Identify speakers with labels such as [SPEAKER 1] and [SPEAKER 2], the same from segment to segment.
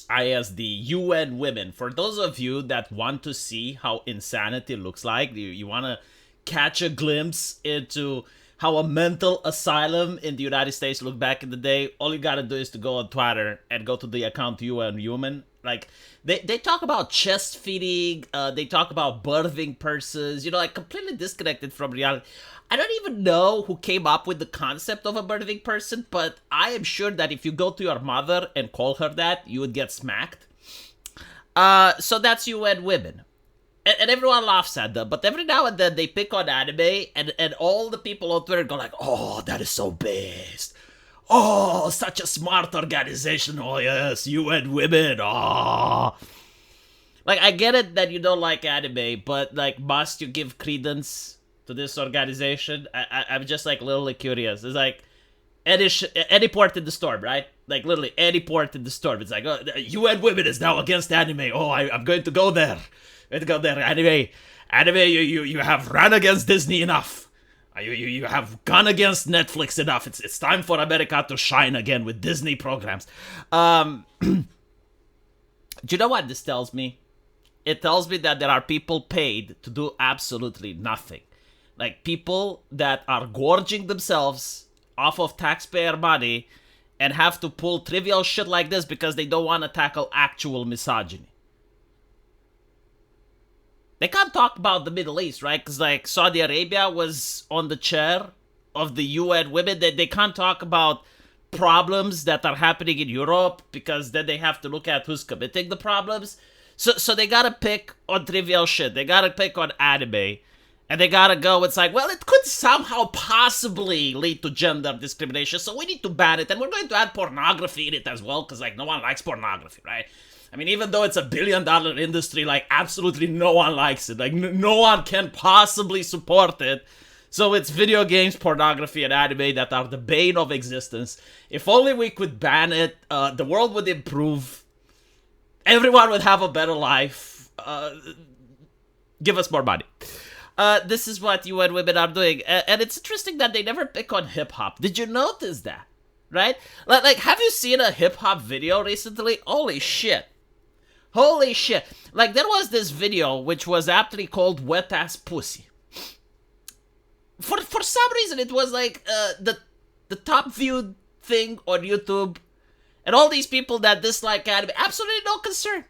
[SPEAKER 1] ISD, UN Women. For those of you that want to see how insanity looks like, you want to catch a glimpse into how a mental asylum in the United States looked back in the day, all you gotta do is to go on Twitter and go to the account UN Women. Like, they talk about chest feeding, they talk about birthing persons, like completely disconnected from reality. I don't even know who came up with the concept of a birthing person, but I am sure that if you go to your mother and call her that, you would get smacked. So that's UN Women. And everyone laughs at them, but every now and then they pick on anime, and all the people on Twitter go like, oh, that is so based. Oh, such a smart organization. Oh, yes, UN Women. Oh. Like, I get it that you don't like anime, but, like, must you give credence to this organization? I'm just, like, literally curious. It's like, any port in the storm, right? Like, literally, any port in the storm. It's like, oh, UN Women is now against anime. Oh, I'm going to go there. Let's go there. Anime, you have run against Disney enough. You have gone against Netflix enough. It's time for America to shine again with Disney programs. Do you know what this tells me? It tells me that there are people paid to do absolutely nothing. Like, people that are gorging themselves off of taxpayer money and have to pull trivial shit like this because they don't want to tackle actual misogyny. They can't talk about the Middle East, right? Because, like, Saudi Arabia was on the chair of the UN Women. They can't talk about problems that are happening in Europe because then they have to look at who's committing the problems. So they gotta pick on trivial shit. They gotta pick on anime. And they gotta go, it's like, well, it could somehow possibly lead to gender discrimination, so we need to ban it. And we're going to add pornography in it as well, because, like, no one likes pornography, right? I mean, even though it's a billion-dollar industry, like, absolutely no one likes it. Like, no one can possibly support it. So it's video games, pornography, and anime that are the bane of existence. If only we could ban it, the world would improve. Everyone would have a better life. Give us more money. This is what UN Women are doing. And it's interesting that they never pick on hip-hop. Did you notice that? Right? Like, have you seen a hip-hop video recently? Holy shit. Holy shit. Like, there was this video which was aptly called Wet Ass Pussy. For some reason, it was like the top viewed thing on YouTube. And all these people that dislike anime, absolutely no concern.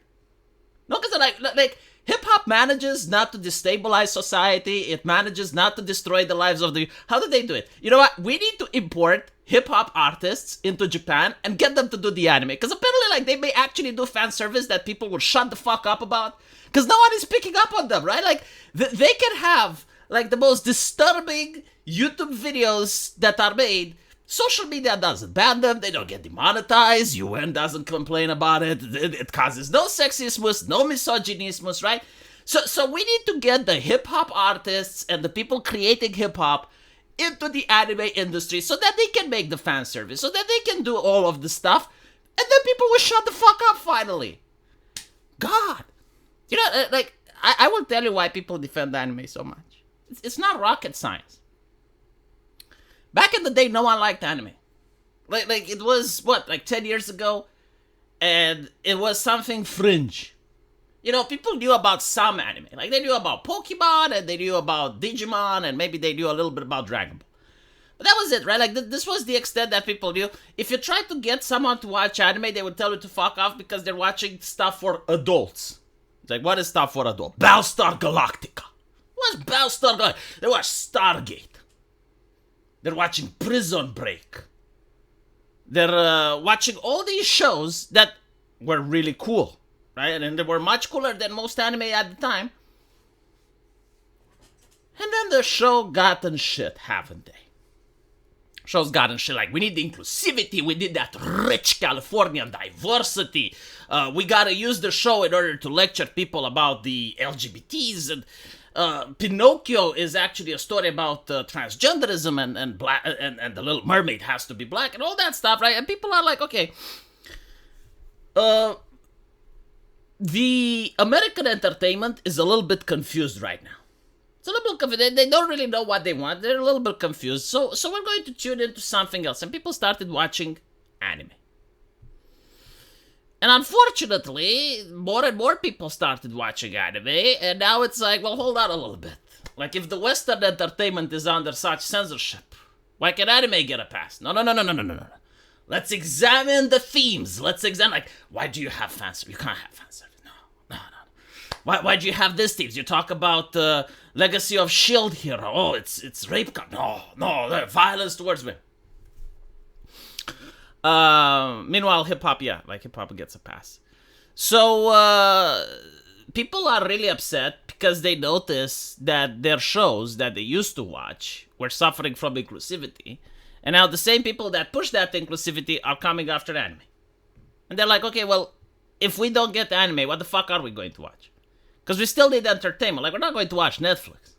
[SPEAKER 1] No concern. Like hip-hop manages not to destabilize society. It manages not to destroy the lives of the... How do they do it? You know what? We need to import hip-hop artists into Japan and get them to do the anime. Because apparently, like, they may actually do fan service that people will shut the fuck up about. Because no one is picking up on them, right? Like, they can have, like, the most disturbing YouTube videos that are made. Social media doesn't ban them. They don't get demonetized. UN doesn't complain about it. It causes no sexismus, no misogynismus, right? So we need to get the hip-hop artists and the people creating hip-hop into the anime industry so that they can make the fan service, so that they can do all of the stuff, and then people will shut the fuck up finally. God. You know, like, I will tell you why people defend anime so much. It's not rocket science. Back in the day, no one liked anime. Like it was, like 10 years ago? And it was something fringe. You know, people knew about some anime. Like, they knew about Pokemon, and they knew about Digimon, and maybe they knew a little bit about Dragon Ball. But that was it, right? Like, this was the extent that people knew. If you tried to get someone to watch anime, they would tell you to fuck off because they're watching stuff for adults. It's like, what is stuff for adults? Battlestar Galactica. What's Battlestar Galactica? They watch Stargate. They're watching Prison Break. They're watching all these shows that were really cool. Right? And they were much cooler than most anime at the time. And then the show gotten shit, haven't they? Show's gotten shit like, we need the inclusivity, we need that rich Californian diversity. We gotta use the show in order to lecture people about the LGBTs. And Pinocchio is actually a story about transgenderism and black, and the Little Mermaid has to be black and all that stuff, right? And people are like, okay, the American entertainment is a little bit confused right now. It's a little bit confused. They don't really know what they want. They're a little bit confused. So we're going to tune into something else. And people started watching anime. And unfortunately, more and more people started watching anime, and now it's like, well, hold on a little bit. Like, if the Western entertainment is under such censorship, why can anime get a pass? No, no, no, no, no, no, no, no. Let's examine the themes. Let's examine, like, why do you have fan service? You can't have fan service. No, no, no. Why do you have this themes? You talk about Legacy of Shield Hero. Oh, it's rape. No, violence towards women. Meanwhile, hip hop, yeah, like hip hop gets a pass. So people are really upset because they notice that their shows that they used to watch were suffering from inclusivity, and now the same people that push that inclusivity are coming after anime. And they're like, okay, well, if we don't get anime, what the fuck are we going to watch? Because we still need entertainment. Like, we're not going to watch Netflix.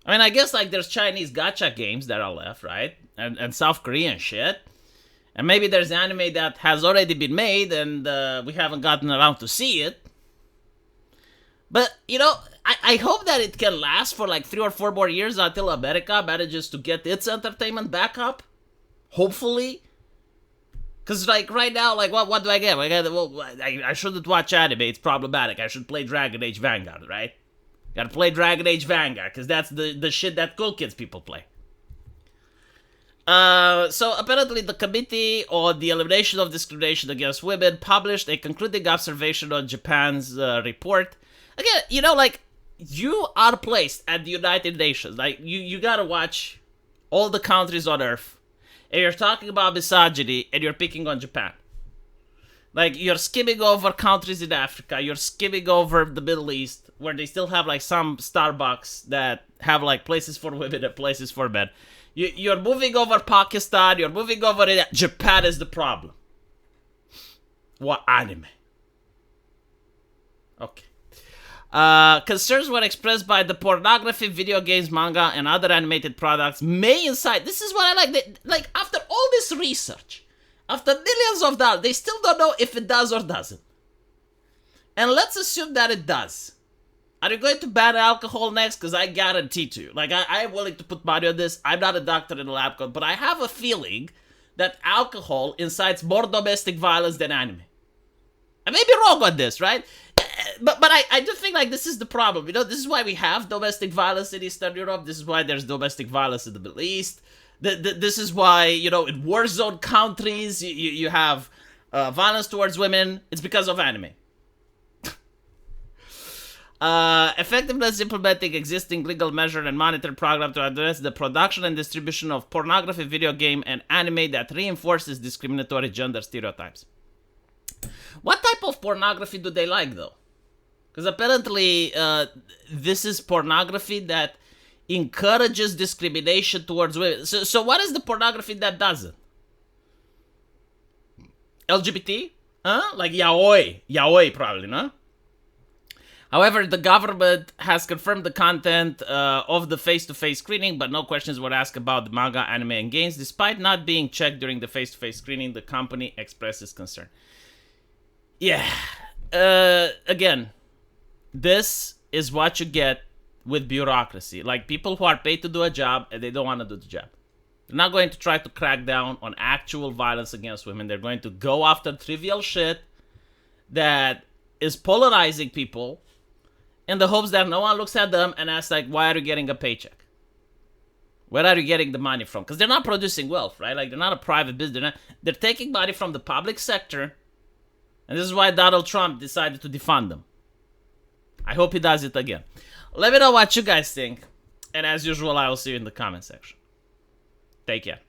[SPEAKER 1] I mean, I guess, like, there's Chinese gacha games that are left, right? And South Korean shit. And maybe there's anime that has already been made and we haven't gotten around to see it. But, you know, I hope that it can last for like 3 or 4 more years until America manages to get its entertainment back up. Hopefully. Because, like, right now, like, what do I get? I shouldn't watch anime. It's problematic. I should play Dragon Age Vanguard, right? Gotta play Dragon Age Vanguard, because that's the shit that cool kids people play. So apparently the Committee on the Elimination of Discrimination Against Women published a concluding observation on Japan's report. Again, you know, like, you are placed at the United Nations. Like, you gotta watch all the countries on Earth, and you're talking about misogyny, and you're picking on Japan. Like, you're skimming over countries in Africa, you're skimming over the Middle East, where they still have, like, some Starbucks that have, like, places for women and places for men. You're moving over Pakistan, you're moving over India. Japan is the problem. What anime? Okay. Concerns were expressed by the pornography, video games, manga, and other animated products may incite. This is what I like. Like, after all this research, after millions of dollars, they still don't know if it does or doesn't. And let's assume that it does. Are you going to ban alcohol next? Because I guarantee to. Like, I am willing to put money on this. I'm not a doctor in a lab coat, but I have a feeling that alcohol incites more domestic violence than anime. I may be wrong on this, right? But I do think, like, this is the problem. You know, this is why we have domestic violence in Eastern Europe. This is why there's domestic violence in the Middle East. This is why, you know, in war zone countries, you have violence towards women. It's because of anime. Effectiveness implementing existing legal measure and monitoring program to address the production and distribution of pornography, video game, and anime that reinforces discriminatory gender stereotypes. What type of pornography do they like, though? Because apparently, this is pornography that encourages discrimination towards women. So what is the pornography that doesn't? LGBT? Huh? Like yaoi. Yaoi, probably, no? However, the government has confirmed the content of the face-to-face screening, but no questions were asked about the manga, anime, and games. Despite not being checked during the face-to-face screening, the company expresses concern. Yeah. Again, this is what you get with bureaucracy. Like, people who are paid to do a job and they don't want to do the job. They're not going to try to crack down on actual violence against women. They're going to go after trivial shit that is polarizing people, in the hopes that no one looks at them and asks, like, why are you getting a paycheck? Where are you getting the money from? Because they're not producing wealth, right? Like, they're not a private business. They're taking money from the public sector, and this is why Donald Trump decided to defund them. I hope he does it again. Let me know what you guys think, and as usual, I will see you in the comment section. Take care.